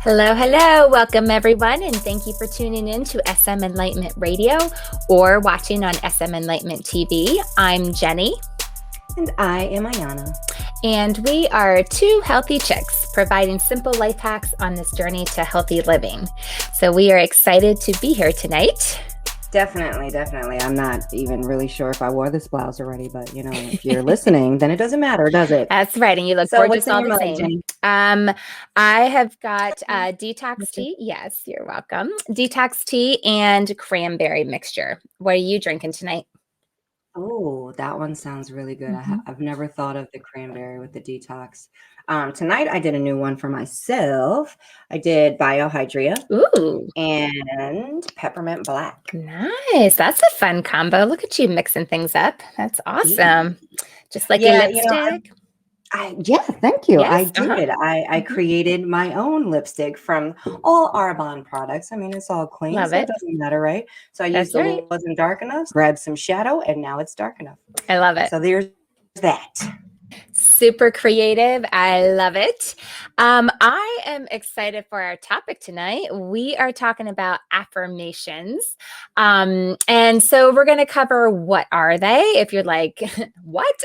Hello, hello. Welcome, everyone, and thank you for tuning in to SM Enlightenment Radio or watching on SM Enlightenment TV. I'm Jenny. And I am Ayana. And we are two healthy chicks providing simple life hacks on this journey to healthy living. So we are excited to be here tonight. Definitely. I'm not even really sure if I wore this blouse already, but if you're listening, then it doesn't matter, does it? That's right. And you look gorgeous all the same. I have got Detox Tea. Yes, you're welcome. Detox Tea and cranberry mixture. What are you drinking tonight? Oh, that one sounds really good. I've never thought of the cranberry with the detox. Tonight I did a new one for myself. I did biohydria. Ooh. And peppermint black. Nice. That's a fun combo. Look at you mixing things up. That's awesome. Just like your lipstick. Thank you. Yes, I did. I created my own lipstick from all Arbonne products. I mean, it's all clean, Love so it. it doesn't matter, right? So I used it wasn't dark enough, grabbed some shadow, and now it's dark enough. I love it. So there's that. Super creative. I love it. I am excited for our topic tonight. We are talking about affirmations. And so we're going to cover what are they, if you're like, what?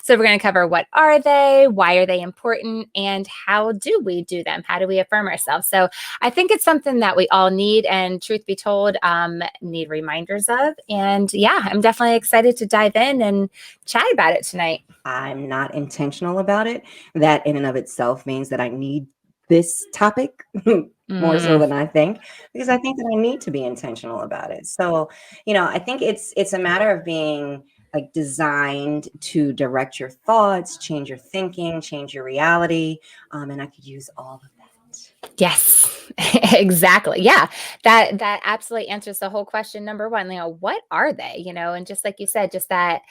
So we're going to cover what are they, why are they important, and how do we do them? How do we affirm ourselves? So I think it's something that we all need, and truth be told, need reminders of. And yeah, I'm definitely excited to dive in and chat about it tonight. I'm not intentional about it. That in and of itself means that I need this topic more so than I think, because I think that I need to be intentional about it. So, I think it's a matter of being like designed to direct your thoughts, change your thinking, change your reality. And I could use all of that. Yes, exactly. Yeah, that absolutely answers the whole question. Number one, what are they? And just like you said, just that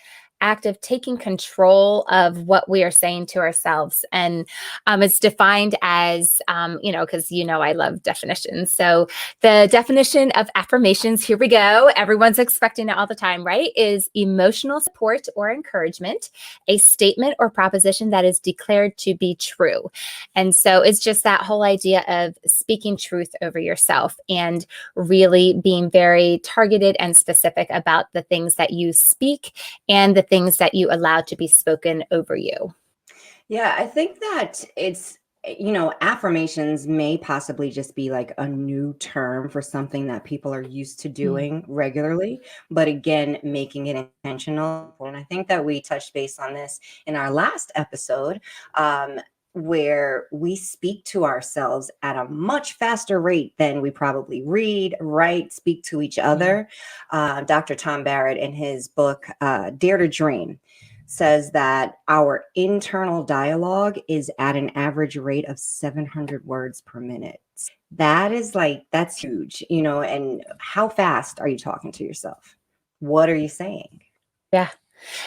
act of taking control of what we are saying to ourselves. And it's defined as, because I love definitions. So the definition of affirmations, here we go. Everyone's expecting it all the time, right? Is emotional support or encouragement, a statement or proposition that is declared to be true. And so it's just that whole idea of speaking truth over yourself and really being very targeted and specific about the things that you speak and the things that you allow to be spoken over you. Yeah, I think that it's, affirmations may possibly just be like a new term for something that people are used to doing regularly, but again, making it intentional. And I think that we touched base on this in our last episode, where we speak to ourselves at a much faster rate than we probably read, write, speak to each other. Dr. Tom Barrett, in his book, Dare to Dream, says that our internal dialogue is at an average rate of 700 words per minute. That's huge, and how fast are you talking to yourself? What are you saying? Yeah.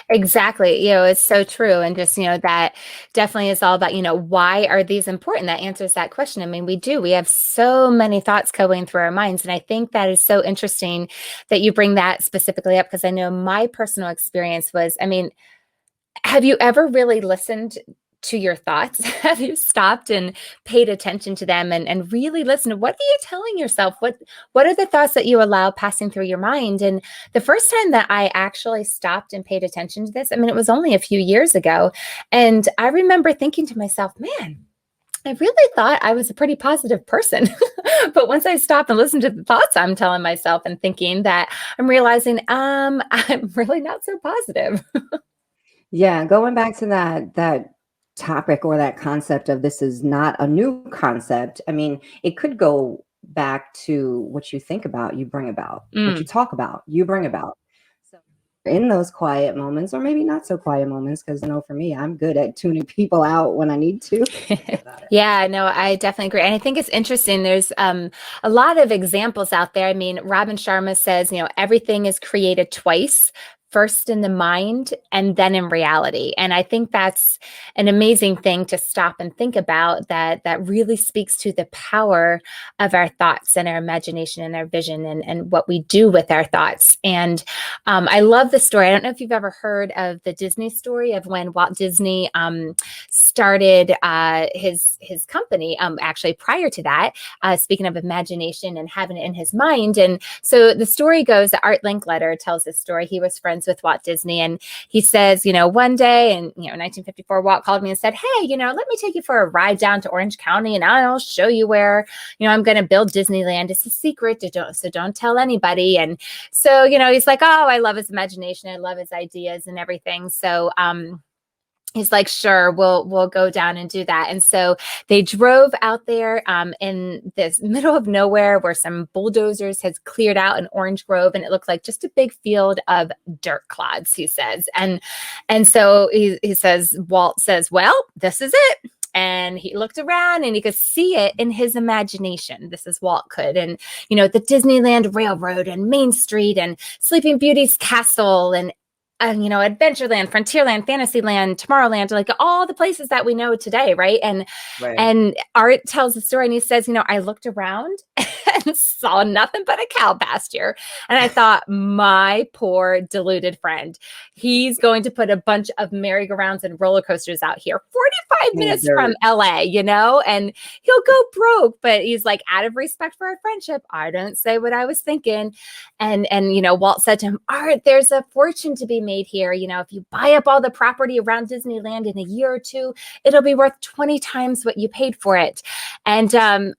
Exactly. It's so true. And just, that definitely is all about, why are these important? That answers that question. I mean, we have so many thoughts going through our minds. And I think that is so interesting that you bring that specifically up, because I know my personal experience was, have you ever really listened to your thoughts? Have you stopped and paid attention to them and really listened to what are you telling yourself? What are the thoughts that you allow passing through your mind? And the first time that I actually stopped and paid attention to this, it was only a few years ago. And I remember thinking to myself, man, I really thought I was a pretty positive person. But once I stop and listen to the thoughts I'm telling myself and thinking, that I'm realizing I'm really not so positive. Yeah, going back to that topic or that concept of this is not a new concept. It could go back to what you think about, you bring about, what you talk about, you bring about. So in those quiet moments, or maybe not so quiet moments, because for me, I'm good at tuning people out when I need to. Yeah, no, I definitely agree. And I think it's interesting. There's a lot of examples out there. Robin Sharma says, everything is created twice. first in the mind and then in reality. And I think that's an amazing thing to stop and think about, that really speaks to the power of our thoughts and our imagination and our vision, and what we do with our thoughts. And I love the story. I don't know if you've ever heard of the Disney story of when Walt Disney started his company. Actually, prior to that, speaking of imagination and having it in his mind. And so the story goes that Art Linkletter tells this story. He was friends with Walt Disney, and he says, one day in 1954, Walt called me and said, "Hey, let me take you for a ride down to Orange County, and I'll show you where I'm going to build Disneyland. It's a secret, so don't tell anybody." And so he's like, "Oh, I love his imagination. I love his ideas and everything." So he's like, "Sure, we'll go down and do that." And so they drove out there in this middle of nowhere where some bulldozers had cleared out an orange grove, and it looked like just a big field of dirt clods, he says. And so he says, Walt says, "Well, this is it." And he looked around and he could see it in his imagination. This is Walt could. And, the Disneyland Railroad and Main Street and Sleeping Beauty's castle and Adventureland, Frontierland, Fantasyland, Tomorrowland, like all the places that we know today, right? And Art tells the story, and he says, "I looked around and saw nothing but a cow pasture. And I thought, my poor deluded friend, he's going to put a bunch of merry-go-rounds and roller coasters out here 45 minutes from LA, and he'll go broke." But he's like, out of respect for our friendship, I don't say what I was thinking. And Walt said to him, "Art, there's a fortune to be made here. If you buy up all the property around Disneyland in a year or two, it'll be worth 20 times what you paid for it." And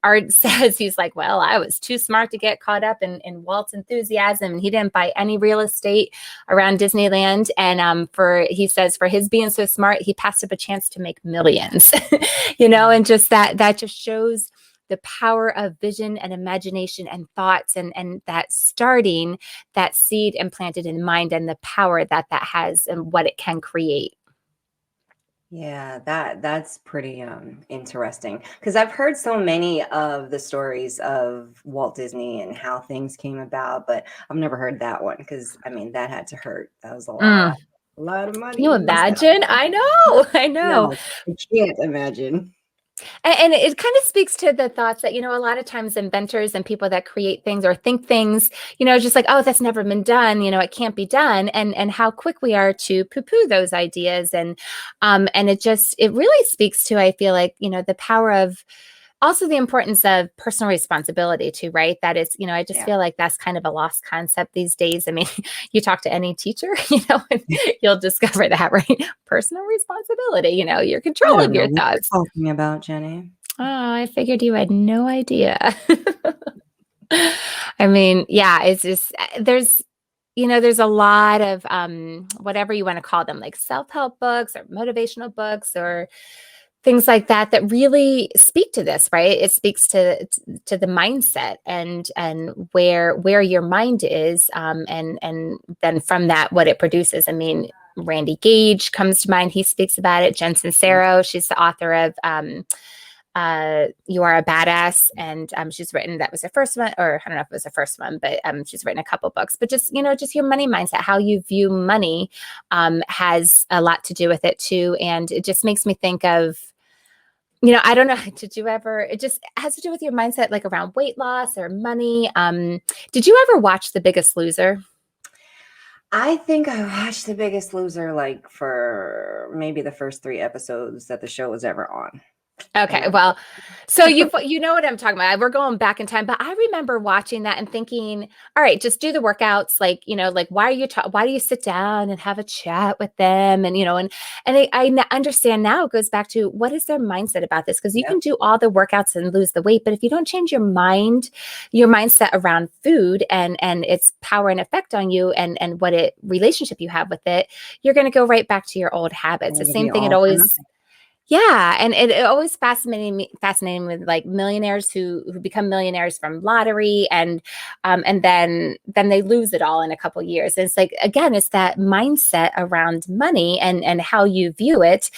Art says, he's like, "Well, I was too smart to get caught up in Walt's enthusiasm. And he didn't buy any real estate around Disneyland. And he says, for his being so smart, he passed up a chance to make millions." And just that just shows the power of vision and imagination and thoughts, and that starting that seed implanted in mind, and the power that has and what it can create. Yeah, that's pretty interesting, because I've heard so many of the stories of Walt Disney and how things came about, but I've never heard that one, because that had to hurt. That was a lot of money. Can you imagine? I know. No, I can't imagine. And it kind of speaks to the thoughts that, a lot of times inventors and people that create things or think things, just like, "Oh, that's never been done, it can't be done." And how quick we are to poo-poo those ideas. And it really speaks to, I feel like, the power of also the importance of personal responsibility too, right? That is, I just feel like that's kind of a lost concept these days. I mean, you talk to any teacher, and you'll discover that, right? Personal responsibility, you're controlling your thoughts. What you're talking about, Jenny? Oh, I figured you had no idea. I mean, yeah, it's just, there's a lot of whatever you want to call them, like self-help books or motivational books or things like that really speak to this, right? It speaks to the mindset and where your mind is, and then from that, what it produces. I mean, Randy Gage comes to mind. He speaks about it. Jen Sincero, she's the author of You Are a Badass, and she's written, that was the first one, or I don't know if it was the first one, but she's written a couple books. But just just your money mindset, how you view money, has a lot to do with it too. And it just makes me think of, I don't know, it just has to do with your mindset, like around weight loss or money. Did you ever watch The Biggest Loser? I think I watched The Biggest Loser like for maybe the first 3 episodes that the show was ever on. Okay, well, so you know what I'm talking about. We're going back in time, but I remember watching that and thinking, all right, just do the workouts. Like, like why do you sit down and have a chat with them? And, I understand now it goes back to what is their mindset about this? Because you can do all the workouts and lose the weight, but if you don't change your mindset around food and its power and effect on you and what relationship you have with it, you're going to go right back to your old habits. The same thing. It always. Yeah. And it always fascinating me with like millionaires who become millionaires from lottery and then they lose it all in a couple years. And it's like, again, it's that mindset around money and how you view it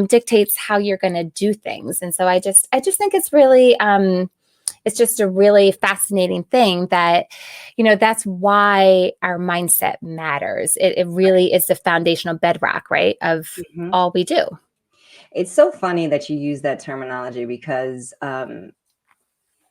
dictates how you're going to do things. And so I just think it's really it's just a really fascinating thing that, that's why our mindset matters. It really is the foundational bedrock, right, of Mhm. all we do. It's so funny that you use that terminology because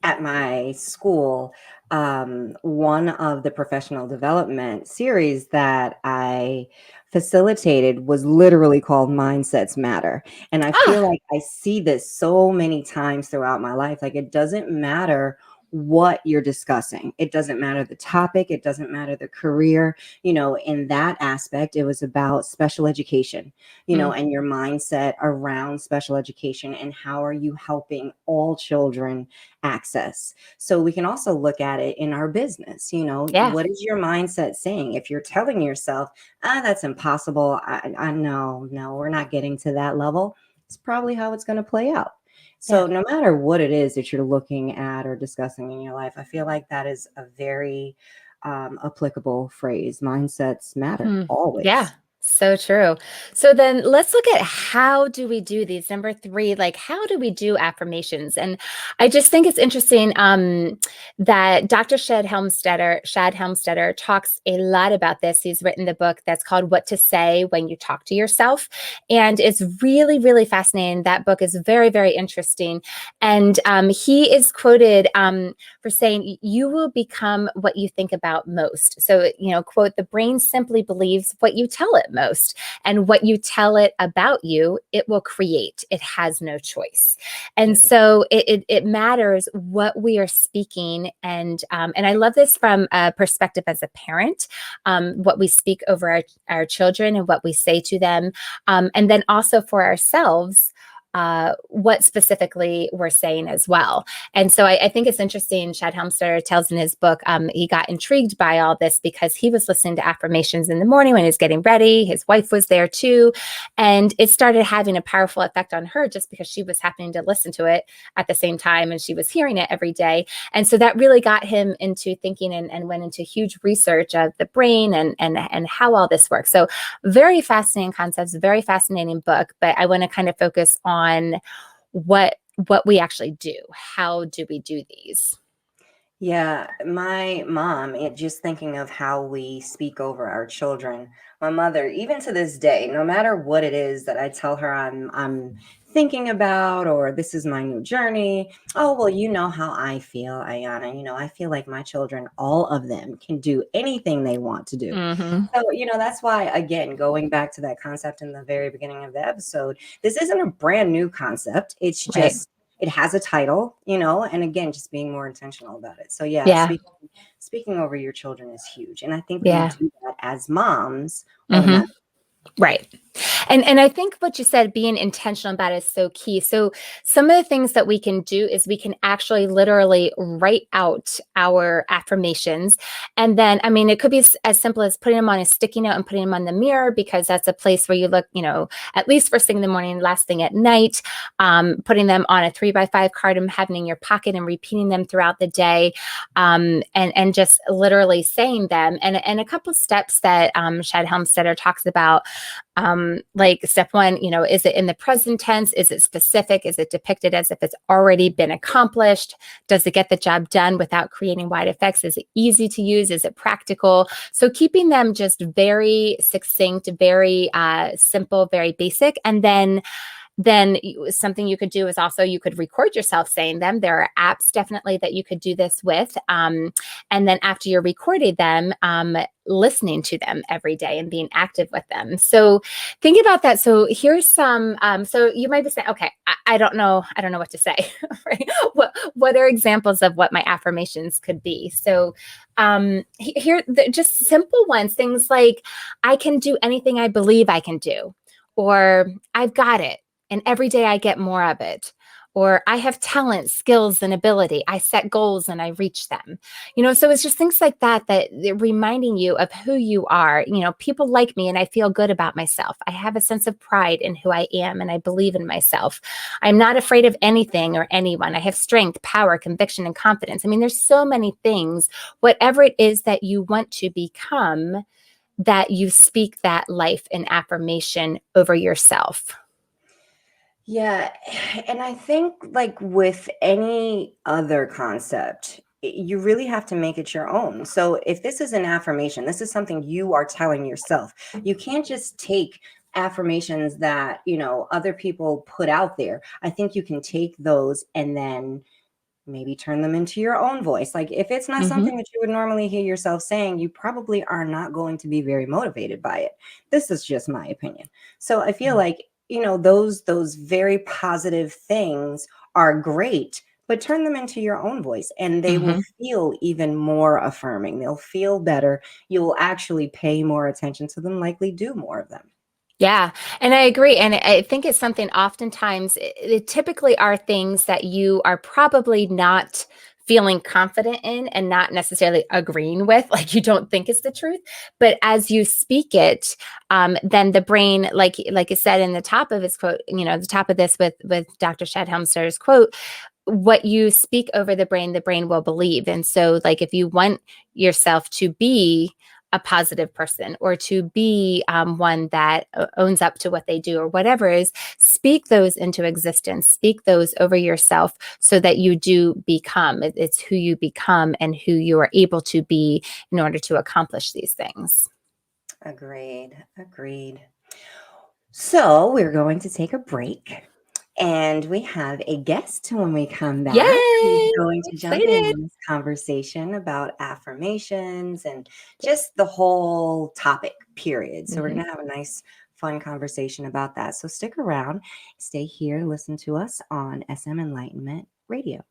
at my school, one of the professional development series that I facilitated was literally called Mindsets Matter. And I feel Ah, like I see this so many times throughout my life. Like, it doesn't matter what you're discussing, it doesn't matter the topic, it doesn't matter the career. In that aspect, it was about special education, mm, and your mindset around special education and how are you helping all children access. So we can also look at it in our business. yeah, What is your mindset saying? If you're telling yourself, that's impossible, I know, no, we're not getting to that level, it's probably how it's going to play out. yeah. So no matter what it is that you're looking at or discussing in your life, I feel like that is a very applicable phrase. Mindsets matter Hmm. Yeah, always. so true. So then let's look at how do we do these. Number three, like how do we do affirmations? And I just think it's interesting that Dr. Shad Helmstetter talks a lot about this. He's written the book that's called What to Say When You Talk to Yourself. And it's really, really fascinating. That book is very, very interesting. And he is quoted for saying, you will become what you think about most. So, quote, the brain simply believes what you tell it most, and what you tell it about you, it will create. It has no choice. And Very so it matters what we are speaking. And I love this from a perspective as a parent, what we speak over our children and what we say to them. And then also for ourselves, what specifically we're saying as well. And so I think it's interesting. Shad Helmstetter tells in his book, he got intrigued by all this because he was listening to affirmations in the morning when he was getting ready. His wife was there too. And it started having a powerful effect on her just because she was happening to listen to it at the same time and she was hearing it every day. And so that really got him into thinking and went into huge research of the brain and how all this works. So very fascinating concepts, very fascinating book, but I want to kind of focus on what we actually do. How do we do these? Yeah, my mom, just thinking of how we speak over our children, my mother, even to this day, no matter what it is that I tell her I'm thinking about, or this is my new journey. Oh, well, you know how I feel, Ayana. I feel like my children, all of them, can do anything they want to do. Mm-hmm. So, that's why, again, going back to that concept in the very beginning of the episode, this isn't a brand new concept. It's Right. just it has a title, and again, just being more intentional about it. So yeah, Yeah. speaking over your children is huge. And I think we Yeah. do that as moms Mm-hmm. automatically. Right. And I think what you said, being intentional about it, is so key. So some of the things that we can do is we can actually literally write out our affirmations. And then, I mean, it could be as simple as putting them on a sticky note and putting them on the mirror, because that's a place where you look, at least first thing in the morning, last thing at night, putting them on a 3x5 card and having in your pocket and repeating them throughout the day, and just literally saying them. And a couple steps that Shad Helmstetter talks about, like step one, is it in the present tense? Is it specific? Is it depicted as if it's already been accomplished? Does it get the job done without creating wide effects? Is it easy to use? Is it practical? So keeping them just very succinct, very simple, very basic. And then something you could do is also you could record yourself saying them. There are apps definitely that you could do this with. And then after you're recording them, listening to them every day and being active with them. So think about that. So here's some, so you might be saying, okay, I don't know what to say, right? What are examples of what my affirmations could be? So here, just simple ones, things like, I can do anything I believe I can do, or I've got it, and every day I get more of it. Or I have talent, skills, and ability. I set goals and I reach them. So it's just things like that they're reminding you of who you are. People like me and I feel good about myself. I have a sense of pride in who I am and I believe in myself. I'm not afraid of anything or anyone. I have strength, power, conviction, and confidence. I mean, there's so many things. Whatever it is that you want to become, that you speak that life and affirmation over yourself. Yeah, and I think like with any other concept, you really have to make it your own. So if this is an affirmation, this is something you are telling yourself. You can't just take affirmations that, other people put out there. I think you can take those and then maybe turn them into your own voice. Like if it's not Hmm. something that you would normally hear yourself saying, you probably are not going to be very motivated by it. This is just my opinion. So I feel like, those very positive things are great, but turn them into your own voice and they will Hmm. feel even more affirming. They'll feel better. You will actually pay more attention to them, likely do more of them. Yeah, and I agree. And I think it's something oftentimes it typically are things that you are probably not feeling confident in and not necessarily agreeing with, like you don't think it's the truth. But as you speak it, then the brain, like I said in the top of his quote, the top of this with Dr. Shadhelmster's quote, what you speak over the brain will believe. And so, like, if you want yourself to be a positive person or to be one that owns up to what they do or whatever is, speak those into existence, speak those over yourself so that you do become. It's who you become and who you are able to be in order to accomplish these things. Agreed. Agreed. So we're going to take a break. And we have a guest when we come back who's Yay! going to jump in Excited. on this conversation about affirmations and just the whole topic, period. So, we're Mhm. going to have a nice, fun conversation about that. So, stick around, stay here, listen to us on SM Enlightenment Radio.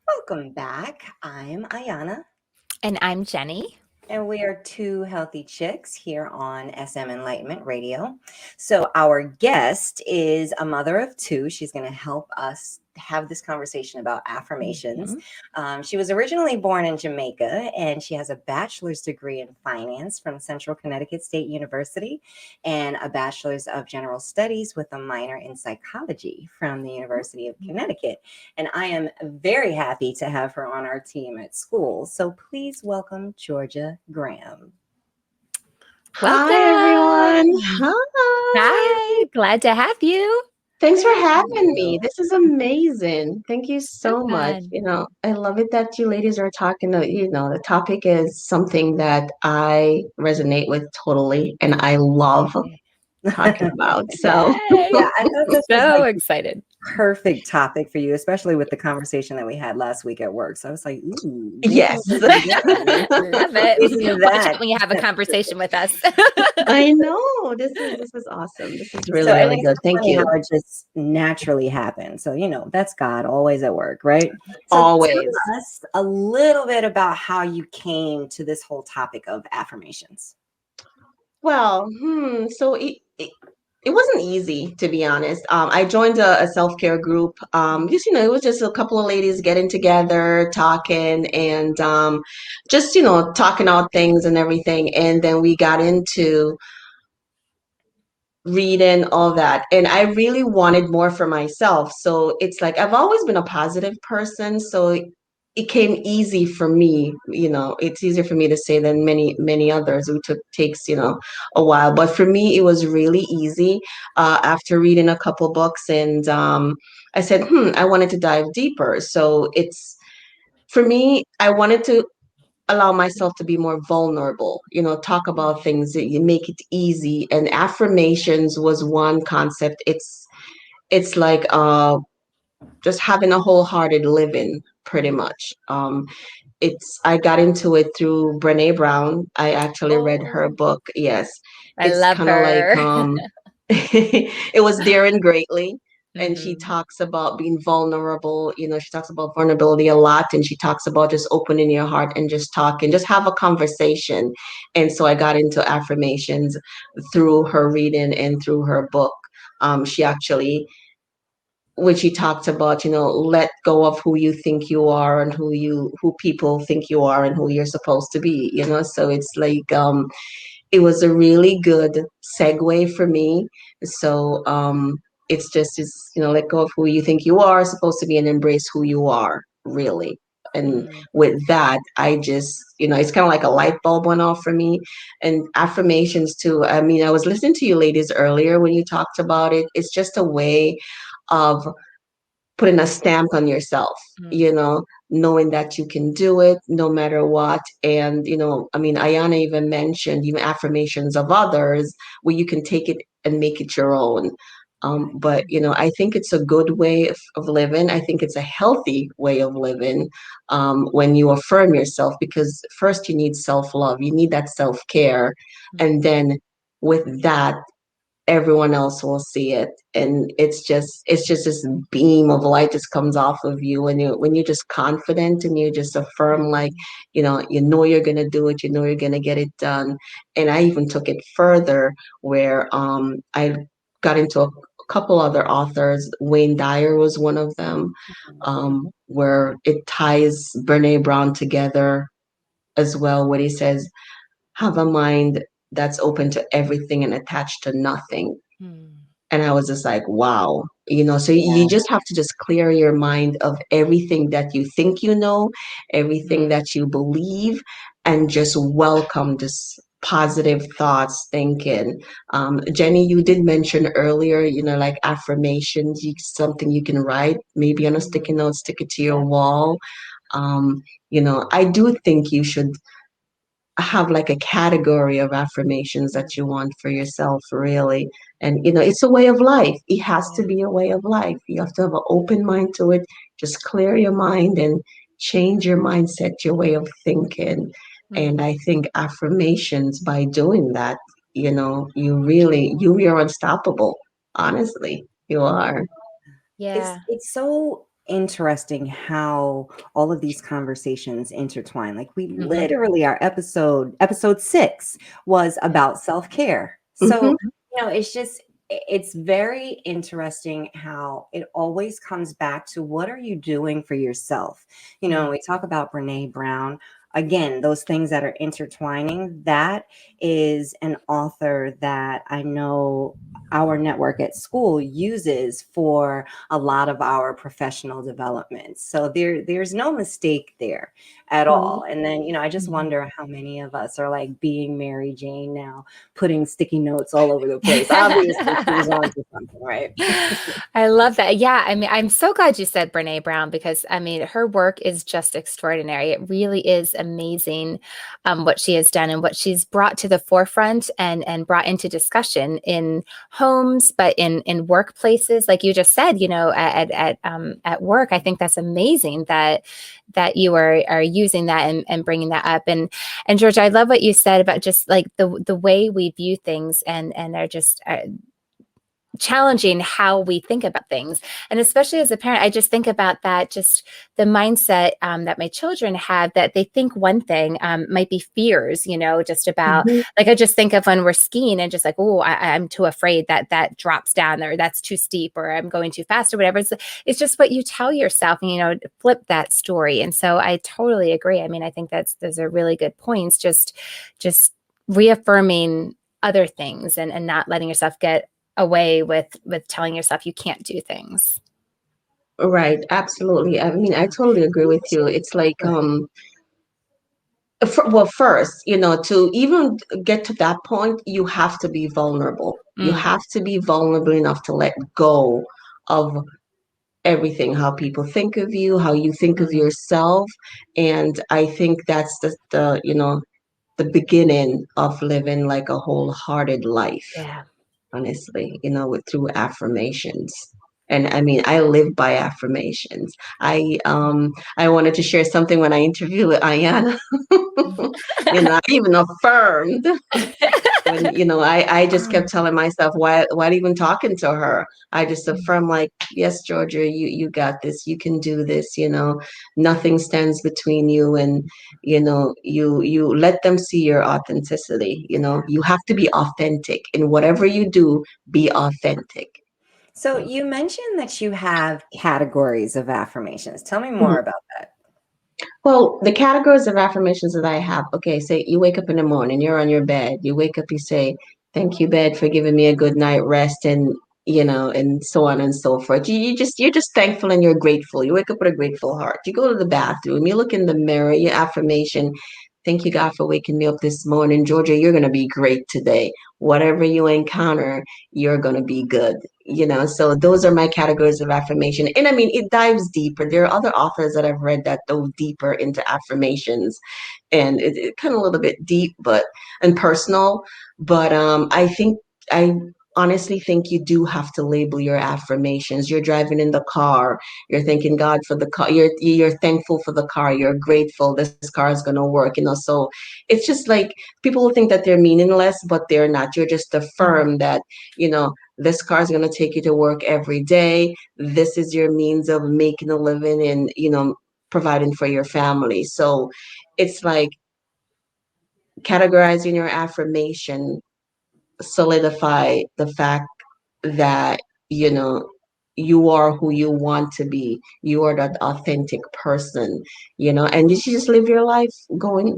Welcome back. I'm Ayana. And I'm Jenny. And we are two healthy chicks here on SM Enlightenment Radio. So, our guest is a mother of two. She's going to help us have this conversation about affirmations. Mhm. She was originally born in Jamaica and she has a bachelor's degree in finance from Central Connecticut State University and a bachelor's of general studies with a minor in psychology from the University of Connecticut. And I am very happy to have her on our team at school. So please welcome Georgia Graham. Hi, everyone. Welcome. Hi. Hi, glad to have you. Thanks for having me. Hello. This is amazing. Thank you So so much. fun. I love it that you ladies are talking. The topic is something that I resonate with totally, and I love talking about. So, Yeah, Yay. I thought this was So like the excited. perfect topic for you, especially with the conversation that we had last week at work. So I was like, ooh, these are yes. Love it. isn't Watch out that? when you have a conversation with us. I know. This is awesome. This is So, really, and really it's good. so Thank funny how you. it just naturally happens. So, that's God always at work, right? So, Always. tell us a little bit about how you came to this whole topic of affirmations. Well, so it wasn't easy, to be honest. I joined a self-care group. Just, it was just a couple of ladies getting together, talking, and just, talking out things and everything. And then we got into reading all that, and I really wanted more for myself. So it's like I've always been a positive person, so it came easy for me. It's easier for me to say than many others who takes a while, but for me it was really easy after reading a couple books. And I said, I wanted to dive deeper. So it's for me, I wanted to allow myself to be more vulnerable, talk about things that you make it easy. And affirmations was one concept. It's like just having a wholehearted living, pretty much. It's I got into it through Brene Brown. I actually read her Oh, book. Yes. I It's love kind of like her. it was daring greatly. And she Hmm. talks about being vulnerable. She talks about vulnerability a lot. And she talks about just opening your heart and just talking, just have a conversation. And so I got into affirmations through her reading and through her book. She actually, when she talked about, let go of who you think you are and who people think you are and who you're supposed to be, so it's like, it was a really good segue for me. So it's just, let go of who you think you are supposed to be and embrace who you are, really. And Mm. with that, I just, it's kind of like a light bulb went off for me. And affirmations too. I mean, I was listening to you ladies earlier when you talked about it. It's just a way of putting a stamp on yourself, Mm. knowing that you can do it no matter what. And, I mean, Ayana even mentioned even affirmations of others where you can take it and make it your own. But, I think it's a good way of living. I think it's a healthy way of living when you affirm yourself, because first you need self-love, you need that self-care. And then with that, everyone else will see it, and it's just this beam of light just comes off of you when you're just confident and you just affirm, like, you're gonna do it, you're gonna get it done. And I even took it further, where I got into a couple other authors. Wayne Dyer was one of them, where it ties Brene Brown together as well, what he says: have a mind that's open to everything and attached to nothing. Mm. And I was just like, wow, so you just have to just clear your mind of everything that you think everything that you believe, and just welcome this positive thoughts, thinking. Jenny, you did mention earlier, like affirmations, something you can write, maybe on a sticky note, stick it to your wall. I do think you should have like a category of affirmations that you want for yourself, really. And it's a way of life. It has to be a way of life. You have to have an open mind to it. Just clear your mind and change your mindset, your way of thinking. And I think affirmations, by doing that, you're unstoppable. Honestly, you are. Yeah. It's so interesting how all of these conversations intertwine. Like we Mhm. literally, our episode 6 was about self-care. Hmm. So, it's very interesting how it always comes back to what are you doing for yourself? We talk about Brene Brown. Again, those things that are intertwining, that is an author that I know our network at school uses for a lot of our professional development. So there's no mistake there at all. And then, I just wonder how many of us are like being Mary Jane now, putting sticky notes all over the place. Obviously, she's on to something, right? I love that. Yeah, I mean, I'm so glad you said Brene Brown, because I mean, her work is just extraordinary. It really is amazing, what she has done and what she's brought to the forefront and brought into discussion in homes, but in workplaces, like you just said, at work. I think that's amazing that you are using that and bringing that up. And George, I love what you said about just like the way we view things and are just challenging how we think about things. And especially as a parent, I just think about that, just the mindset that my children have, that they think one thing might be fears, just about, Hmm. like, I just think of when we're skiing and just like, oh, I'm too afraid that drops down, or that's too steep, or I'm going too fast, or whatever. It's just what you tell yourself, and, flip that story. And so I totally agree. I mean, I think those are really good points. Just reaffirming other things and not letting yourself get away with telling yourself you can't do things. Right, absolutely. I mean, I totally agree with you. It's like, well, first, to even get to that point, you have to be vulnerable. You Mm, have to be vulnerable enough to let go of everything, how people think of you, how you think of yourself. And I think that's the beginning of living like a wholehearted life, yeah. honestly, through affirmations. And I mean, I live by affirmations. I wanted to share something when I interviewed Ayana. I even affirmed when, I just kept telling myself, why even talking to her? I just affirm, like, yes, Georgia, you got this, you can do this, nothing stands between you. And, you let them see your authenticity. You have to be authentic in whatever you do, be authentic. So you mentioned that you have categories of affirmations. Tell me Mhm. more about that. Well, the categories of affirmations that I have, okay, say you wake up in the morning, you're on your bed, you wake up, you say, "Thank you, bed, for giving me a good night rest," and and so on and so forth. You're just thankful and you're grateful. You wake up with a grateful heart. You go to the bathroom, you look in the mirror, your affirmation, "Thank you, God, for waking me up this morning. Georgia, you're gonna be great today. Whatever you encounter, you're gonna be good." So those are my categories of affirmation. And I mean, it dives deeper. There are other authors that I've read that dove deeper into affirmations, and it kind of a little bit deep, but and personal. But I honestly think you do have to label your affirmations. You're driving in the car, you're thanking God for the car. You're thankful for the car. You're grateful this car is gonna work. So it's just like people will think that they're meaningless, but they're not. You're just affirm that this car is going to take you to work every day. This is your means of making a living and providing for your family. So it's like categorizing your affirmation solidify the fact that you know you are who you want to be. You are that authentic person, and you should just live your life going,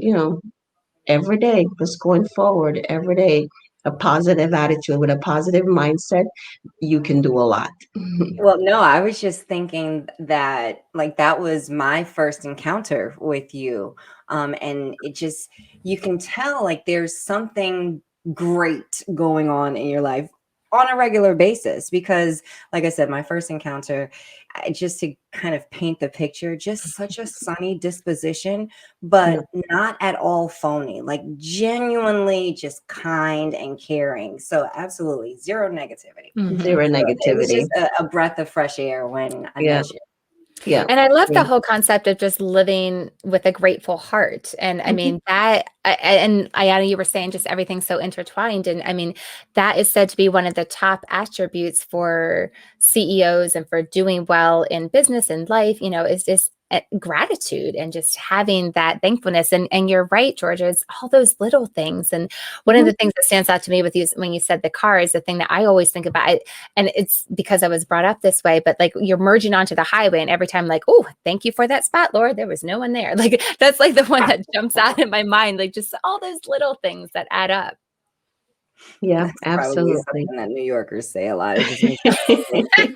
every day, just going forward every day, a positive attitude with a positive mindset. You can do a lot. Well, no, I was just thinking that like that was my first encounter with you. And it just, you can tell like there's something great going on in your life on a regular basis because like I said, my first encounter, just to kind of paint the picture, just such a sunny disposition, Yeah. but not at all phony, like genuinely just kind and caring. So absolutely zero negativity. Mhm. Zero It was negativity. just a breath of fresh air when I Yeah. met you. Yeah. And I love Yeah. the whole concept of just living with a grateful heart. And I Mhm. mean, and Ayana, you were saying just everything's so intertwined. And I mean, that is said to be one of the top attributes for CEOs and for doing well in business and life, is just gratitude and just having that thankfulness. And you're right, Georgia, it's all those little things. And one of Mhm. the things that stands out to me with you when you said the car is the thing that I always think about. And it's because I was brought up this way, but like you're merging onto the highway and every time like, oh, thank you for that spot, Lord, there was no one there. Like that's like the one that jumps out in my mind, like just all those little things that add up. Yeah, That's probably absolutely. something that New Yorkers say a lot. It just makes me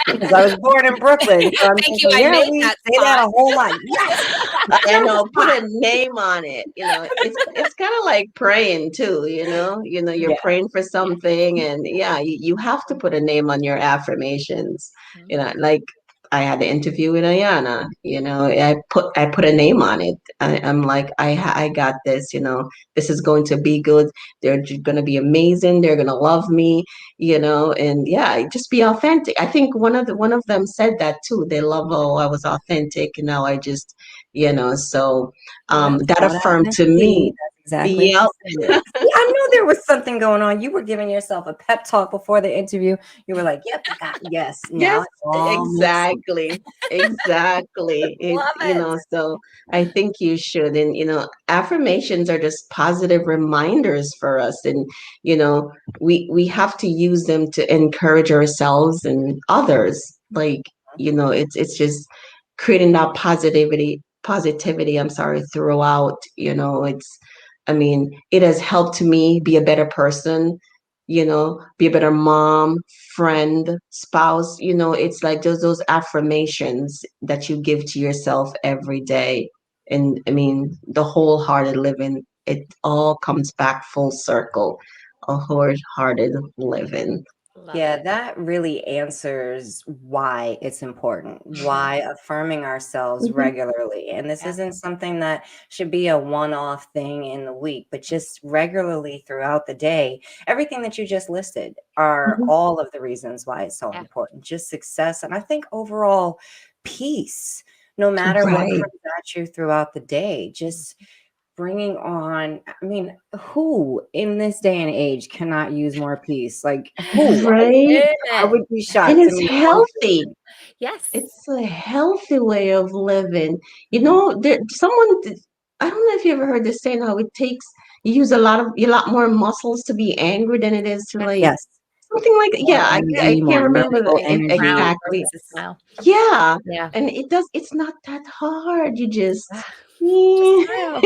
because I was born in Brooklyn, so I'm Thank you, thinking, I yeah, made we that say that spot. a whole lot. Yes, I there's a know, put spot. a name on it. It's kind of like praying too, you're Yeah. praying for something and yeah, you have to put a name on your affirmations. Mhm. Like I had an interview with Ayana, I put a name on it. I'm like, I got this, this is going to be good. They're going to be amazing. They're going to love me, and yeah, just be authentic. I think one of them said that too. They love, oh, I was authentic and now I just so Well, that's that called affirmed to authenticity. me. That's exactly what Yep. you said. See, I knew there was something going on. You were giving yourself a pep talk before the interview. You were like, "Yep, I got yes." Now Yes, it all makes sense. exactly. Exactly. Love it. So I think you should. And, affirmations are just positive reminders for us. And, you know, we have to use them to encourage ourselves and others. Like, it's just creating that positivity, I'm sorry, throughout, I mean, it has helped me be a better person, be a better mom, friend, spouse. It's like those affirmations that you give to yourself every day. And I mean, the wholehearted living, it all comes back full circle. A wholehearted living. Love Yeah, it. that really answers why it's important, Mhm. why affirming ourselves Mhm. regularly. And this Yeah. isn't something that should be a one-off thing in the week, but just regularly throughout the day. Everything that you just listed are Mhm. all of the reasons why it's so Yeah. important. Just success. And I think overall peace, no matter what Right. comes at you throughout the day, just bringing on, I mean, who in this day and age cannot use more peace? Like who? Right. I Amen. would be And shocked to it's meet one healthy. person. Yes. It's a healthy way of living. Mhm. I don't know if you ever heard this saying how it takes, you use a lot more muscles to be angry than it is to Yes. like, Yes. something like that. Yeah, More I energy, can't more remember mental Frown energy. exactly. versus a smile. Yeah, Yeah. and it's not that hard. You just Ah, just yeah. smile.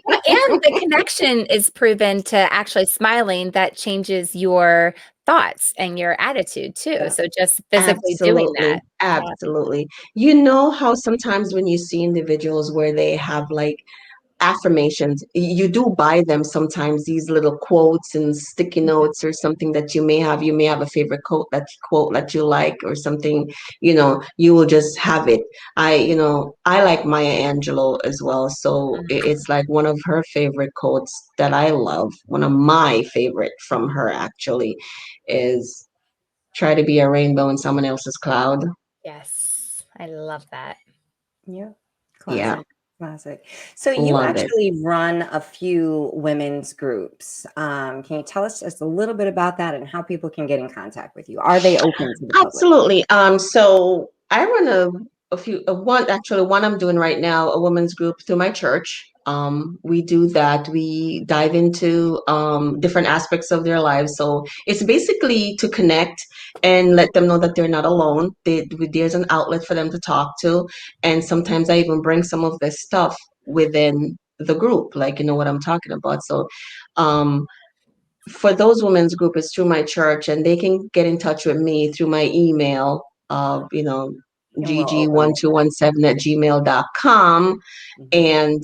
Well, and the connection is proven to actually smiling that changes your thoughts and your attitude too. Yeah. So just physically doing that. Absolutely. Yeah. Absolutely. You know how sometimes when you see individuals where they have like affirmations, you do buy them sometimes these little quotes and sticky notes or something that you may have a favorite quote that you like or something, you will just have it. I like Maya Angelou as well, so Mhm. it's like one of her favorite quotes that I love. One of my favorite from her actually is try to be a rainbow in someone else's cloud. Yes. I love that. Yeah. Yeah, Classic. Classic. So you love it. actually run a few women's groups. Can you tell us just a little bit about that and how people can get in contact with you? Are they open to the public? Absolutely. So I run a few one I'm doing right now, a women's group through my church. We do that. We dive into different aspects of their lives. So it's basically to connect and let them know that they're not alone. There's an outlet for them to talk to. And sometimes I even bring some of this stuff within the group, like you know what I'm talking about. So um for those women's group is through my church, and they can get in touch with me through my email, And we'll open it. gg1217@gmail.com. Mhm. And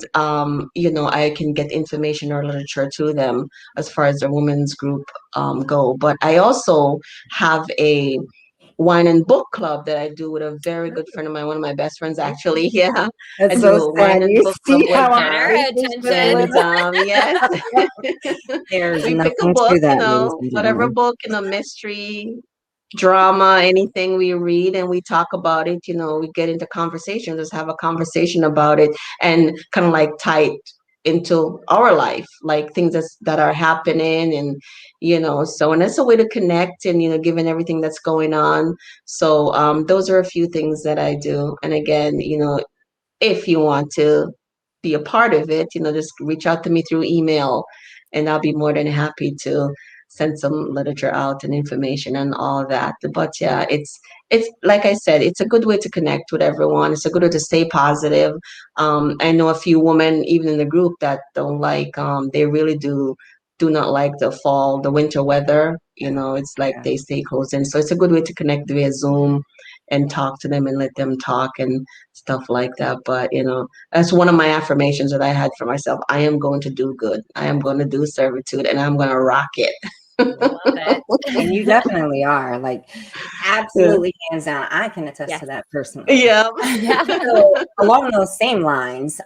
I can get information or literature to them as far as the women's group go. But I also have a wine and book club that I do with a very good friend of mine, one of my best friends actually. Yeah, I That's do so a wine sad. and You book club see with how I'm Get her. our selfish with attention. And little. yes, There's we pick a nothing book, to that, ladies and whatever gentlemen. book, mystery, drama, anything we read, and we talk about it. We get into conversation, just have a conversation about it, and kind of like tie it into our life, like things that are happening, and so, and that's a way to connect, and given everything that's going on. So those are a few things that I do. And again, if you want to be a part of it, just reach out to me through email, and I'll be more than happy to send some literature out and information and all that. But yeah, it's like I said, it's a good way to connect with everyone. It's a good way to stay positive. I know a few women even in the group that don't like they really do not like the winter weather. It's like Yeah. they stay close in. So it's a good way to connect via Zoom and talk to them and let them talk and stuff like that. But that's one of my affirmations that I had for myself. I am going to do good. I am going to do servitude, and I'm going to rock it. Love it. And you definitely are, like, Yeah. absolutely hands down. I can attest Yes. to that personally. Yeah. Yeah. So along those same lines,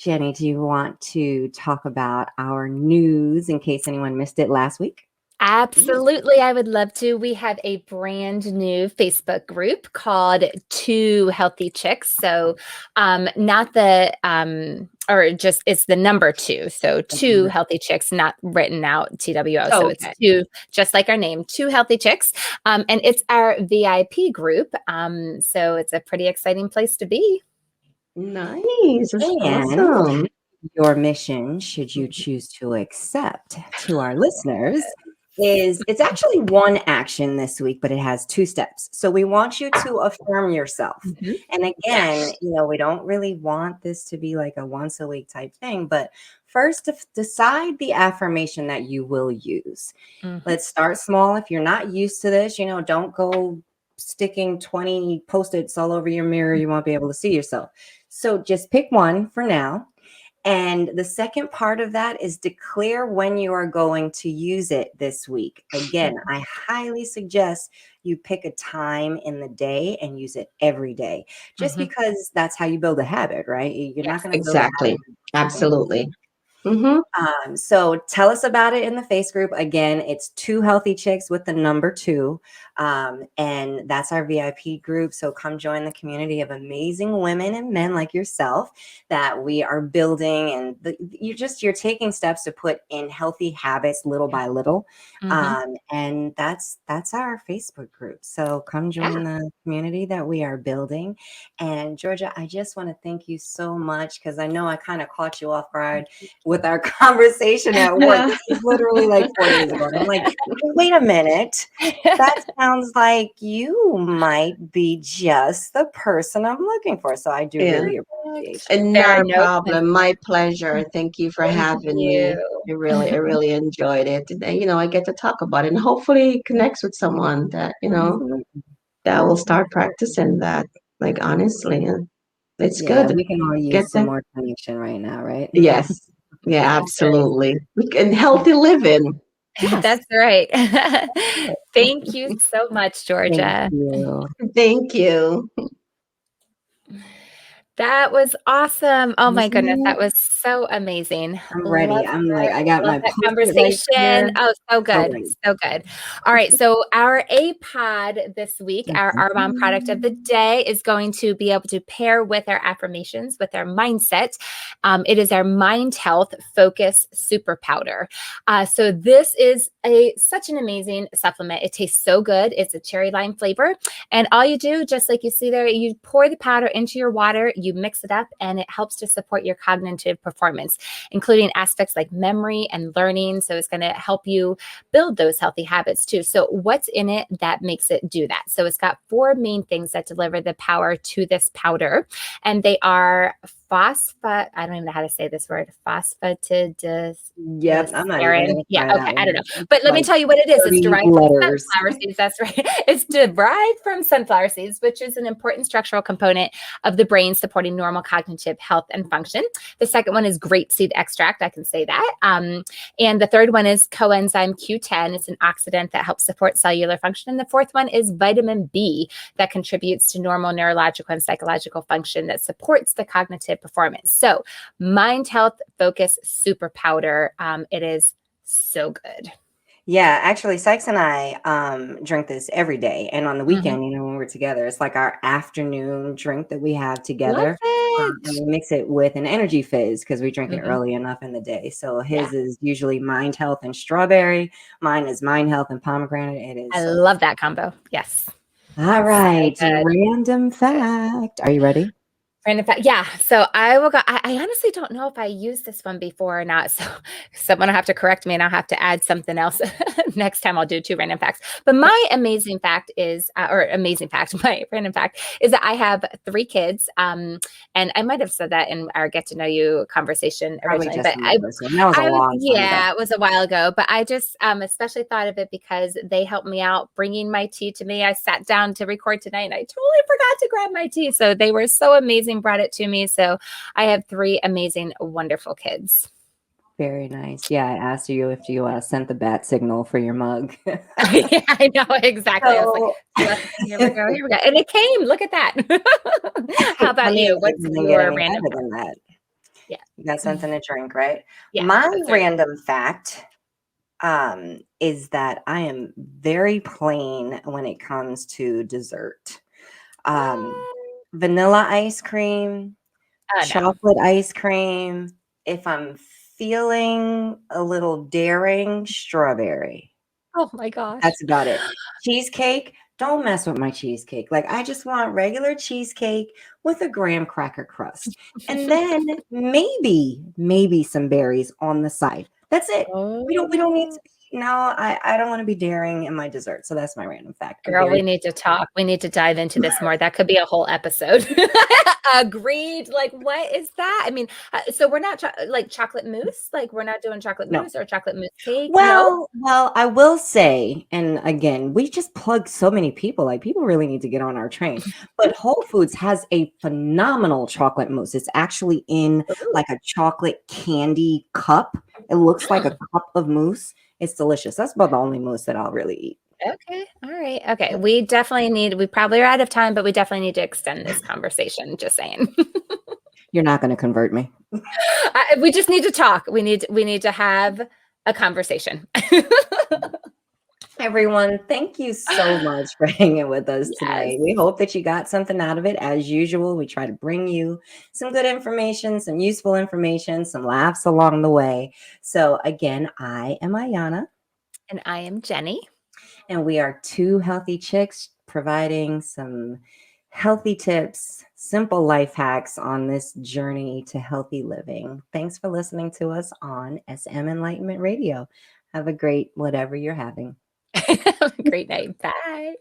Jenny, do you want to talk about our news in case anyone missed it last week? Absolutely, I would love to. We have a brand new Facebook group called Two Healthy Chicks. So, not the or just it's the number two. So, Two Healthy Chicks, not written out TWO. So it's Okay. two, just like our name, Two Healthy Chicks. And it's our VIP group. So it's a pretty exciting place to be. Nice. That's And awesome. your mission, should you choose to accept, to our listeners, is it's actually one action this week, but it has two steps. So we want you to affirm yourself. Mhm. And again, Yes. we don't really want this to be like a once a week type thing, but first decide the affirmation that you will use. Mhm. Let's start small. If you're not used to this, don't go sticking 20 post-its all over your mirror. You won't be able to see yourself. So just pick one for now. And the second part of that is declare when you are going to use it this week. Again, I highly suggest you pick a time in the day and use it every day, just Mhm. because that's how you build a habit, right? You're not Yes. going to build a Exactly. habit. Absolutely. Mm-hmm. So tell us about it in the face group. Again, it's Two Healthy Chicks with the number two. And that's our VIP group. So come join the community of amazing women and men like yourself that we are building. And you're taking steps to put in healthy habits little by little. And that's our Facebook group. So come join the community that we are building. And Georgia, I just want to thank you so much, because I know I kind of caught you off guard with our conversation at work. This was literally like 4 days ago. And I'm like, wait a minute. That sounds like you might be just the person I'm looking for. So I do really appreciate you. And not a problem. My pleasure. Thank you for having me. I really enjoyed it. And, I get to talk about it, and hopefully it connects with someone that, that will start practicing that. Like, honestly, it's good. We can all use some more connection right now, right? Yes. Yeah, absolutely. And healthy living. Yes. That's right. Thank you so much, Georgia. Thank you. That was awesome. Oh my goodness, that was so amazing. I'm ready. I'm like, I got my conversation. Oh, so good. So good. All right. So our APOD this week, our Arbonne product of the day, is going to be able to pair with our affirmations, with our mindset. It is our Mind Health Focus Super Powder. So this is such an amazing supplement. It tastes so good. It's a cherry lime flavor. And all you do, just like you see there, you pour the powder into your water, you mix it up, and it helps to support your cognitive performance, including aspects like memory and learning. So it's going to help you build those healthy habits too. So what's in it that makes it do that? So it's got 4 main things that deliver the power to this powder. And they are I don't even know how to say this word. Phosphatidylserine. I'm not even I don't know. But let me tell you what it is. It's derived from sunflower seeds. That's right. It's derived from sunflower seeds, which is an important structural component of the brain, supporting normal cognitive health and function. The second one is grapeseed extract. I can say that. And the third one is coenzyme Q10. It's an oxidant that helps support cellular function. And the fourth one is vitamin B that contributes to normal neurological and psychological function that supports the cognitive performance. So Mind Health Focus Super Powder. It is so good. Yeah, actually, Sykes and I drink this every day. And on the weekend, when we're together, it's like our afternoon drink that we have together. And we mix it with an energy fizz because we drink it early enough in the day. So his is usually Mind Health and strawberry. Mine is Mind Health and pomegranate. It is. I love that combo. Yes. All right. Random fact. Are you ready? Random fact. Yeah. So I will go. I honestly don't know if I used this one before or not. So someone will have to correct me and I'll have to add something else. Next time I'll do 2 random facts. But my amazing fact is, my random fact is that I have 3 kids. And I might have said that in our get to know you conversation originally, but that was a long time ago. It was a while ago, but I just especially thought of it because they helped me out bringing my tea to me. I sat down to record tonight and I totally forgot to grab my tea. So they were so amazing, brought it to me. So I have 3 amazing, wonderful kids. Very nice. Yeah, I asked you if you sent the bat signal for your mug. Yeah, I know exactly. I was like, here we go. And it came. Look at that. How about you? What's your random than that? Yeah. You got something to drink, right? Yeah. My random fact is that I am very plain when it comes to dessert. Vanilla ice cream, chocolate ice cream. If I'm feeling a little daring, strawberry. Oh my gosh. That's about it. Cheesecake, don't mess with my cheesecake. Like, I just want regular cheesecake with a graham cracker crust. And then maybe some berries on the side. That's it. We don't need to. No, I don't want to be daring in my dessert. So that's my random fact. Girl, we need to talk. We need to dive into this more. That could be a whole episode. Agreed. Like, what is that? I mean, so we're not like chocolate mousse. Like, we're not doing chocolate mousse or chocolate mousse cake. Well, I will say, and again, we just plug so many people. Like, people really need to get on our train. But Whole Foods has a phenomenal chocolate mousse. It's actually in like a chocolate candy cup. It looks like a cup of mousse. It's delicious. That's about the only mousse that I'll really eat. Okay. All right. Okay. We probably are out of time, but we definitely need to extend this conversation. Just saying. You're not going to convert me. We just need to talk. We need to have a conversation. Everyone, thank you so much for hanging with us Yes. today. We hope that you got something out of it. As usual, we try to bring you some good information, some useful information, some laughs along the way. So, again, I am Ayana, And I am Jenny. and we are two healthy chicks providing some healthy tips, simple life hacks on this journey to healthy living. Thanks for listening to us on SM Enlightenment Radio. Have a great whatever you're having. Have a great night. Bye.